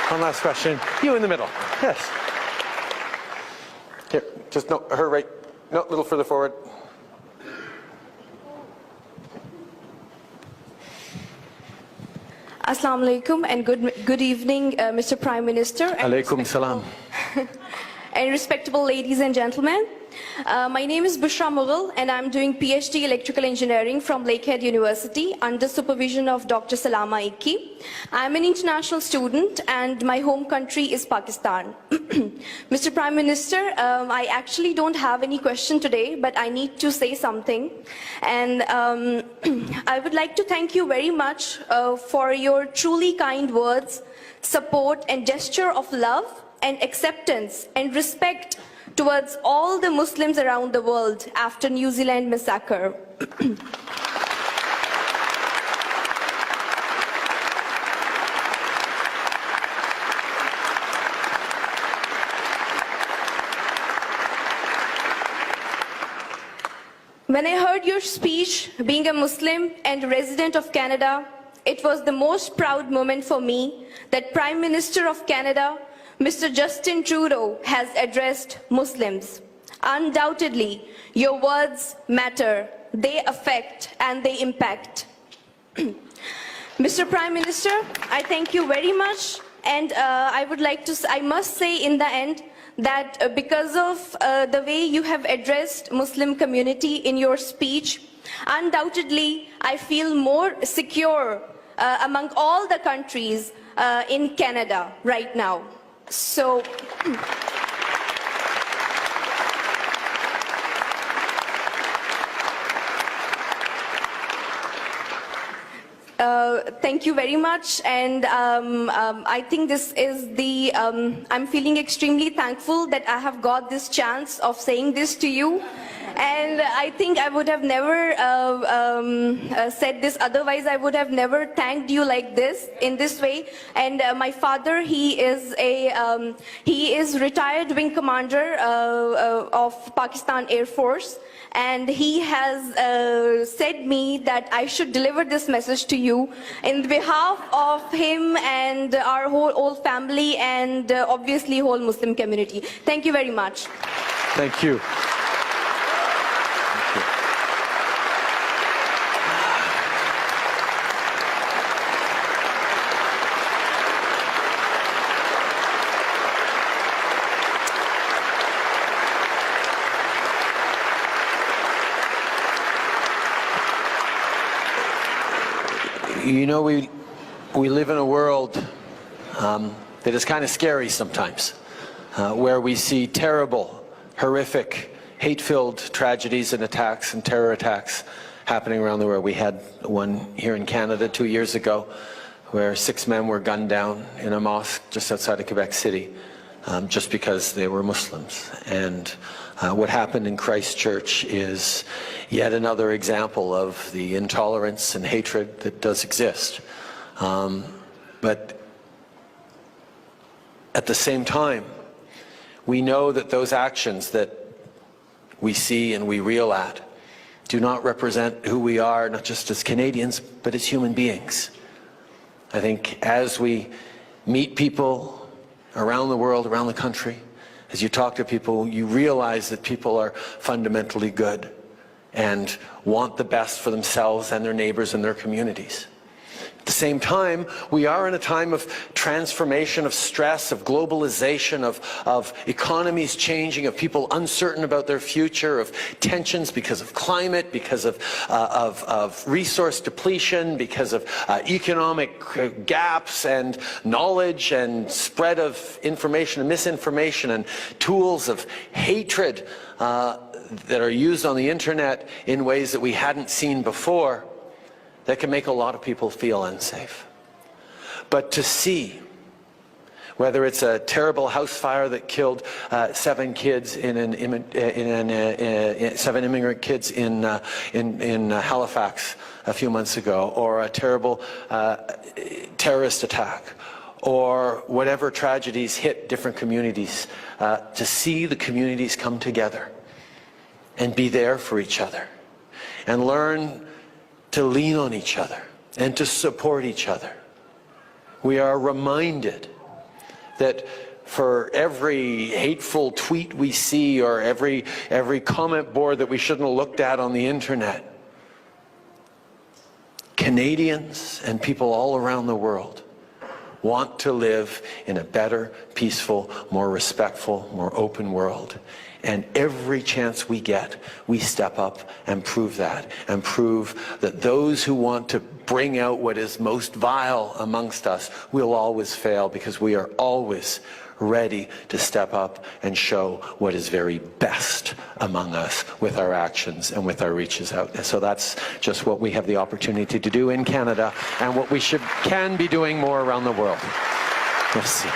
One last question. You in the middle. Yes. Here, just no, her right. No, a little further forward. Assalamu alaikum and good evening, Mr. Prime Minister. Alaikum salam. And respectable ladies and gentlemen. My name is Bushra Mughal and I'm doing PhD Electrical Engineering from Lakehead University under supervision of Dr. Salama Ikki. I'm an international student and my home country is Pakistan. Mr. Prime Minister, I actually don't have any question today, but I need to say something. And I would like to thank you very much for your truly kind words, support and gesture of love and acceptance and respect towards all the Muslims around the world after New Zealand massacre. When I heard your speech, being a Muslim and resident of Canada, it was the most proud moment for me that Prime Minister of Canada, Mr. Justin Trudeau, has addressed Muslims. Undoubtedly, your words matter. They affect and they impact. Mr. Prime Minister, I thank you very much, and I must say in the end that because of the way you have addressed Muslim community in your speech, undoubtedly I feel more secure among all the countries in Canada right now. So, thank you very much, and I think this is the, I'm feeling extremely thankful that I have got this chance of saying this to you. And I think I would have never said this otherwise. I would have never thanked you like this, in this way. And my father, he is retired wing commander of Pakistan Air Force. And he has said me that I should deliver this message to you in behalf of him and our whole family and obviously whole Muslim community. Thank you very much. Thank you. You know, we live in a world that is kind of scary sometimes, where we see terrible, horrific, hate-filled tragedies and attacks and terror attacks happening around the world. We had one here in Canada 2 years ago where 6 men were gunned down in a mosque just outside of Quebec City just because they were Muslims. And what happened in Christchurch is yet another example of the intolerance and hatred that does exist. But at the same time, we know that those actions that we see and we reel at do not represent who we are, not just as Canadians, but as human beings. I think as we meet people around the world, around the country, as you talk to people, you realize that people are fundamentally good and want the best for themselves and their neighbors and their communities. At the same time, we are in a time of transformation, of stress, of globalization, of economies changing, of people uncertain about their future, of tensions because of climate, because of resource depletion, because of economic gaps and knowledge and spread of information and misinformation and tools of hatred that are used on the internet in ways that we hadn't seen before, that can make a lot of people feel unsafe. But to see, whether it's a terrible house fire that killed 7 kids seven immigrant kids in Halifax a few months ago, or a terrible terrorist attack, or whatever tragedies hit different communities, to see the communities come together and be there for each other and learn to lean on each other and to support each other. We are reminded that for every hateful tweet we see or every comment board that we shouldn't have looked at on the internet, Canadians and people all around the world want to live in a better, peaceful, more respectful, more open world. And every chance we get, we step up and prove that those who want to bring out what is most vile amongst us will always fail, because we are always ready to step up and show what is very best among us with our actions and with our reaches out. And so that's just what we have the opportunity to do in Canada, and what we can be doing more around the world. Merci.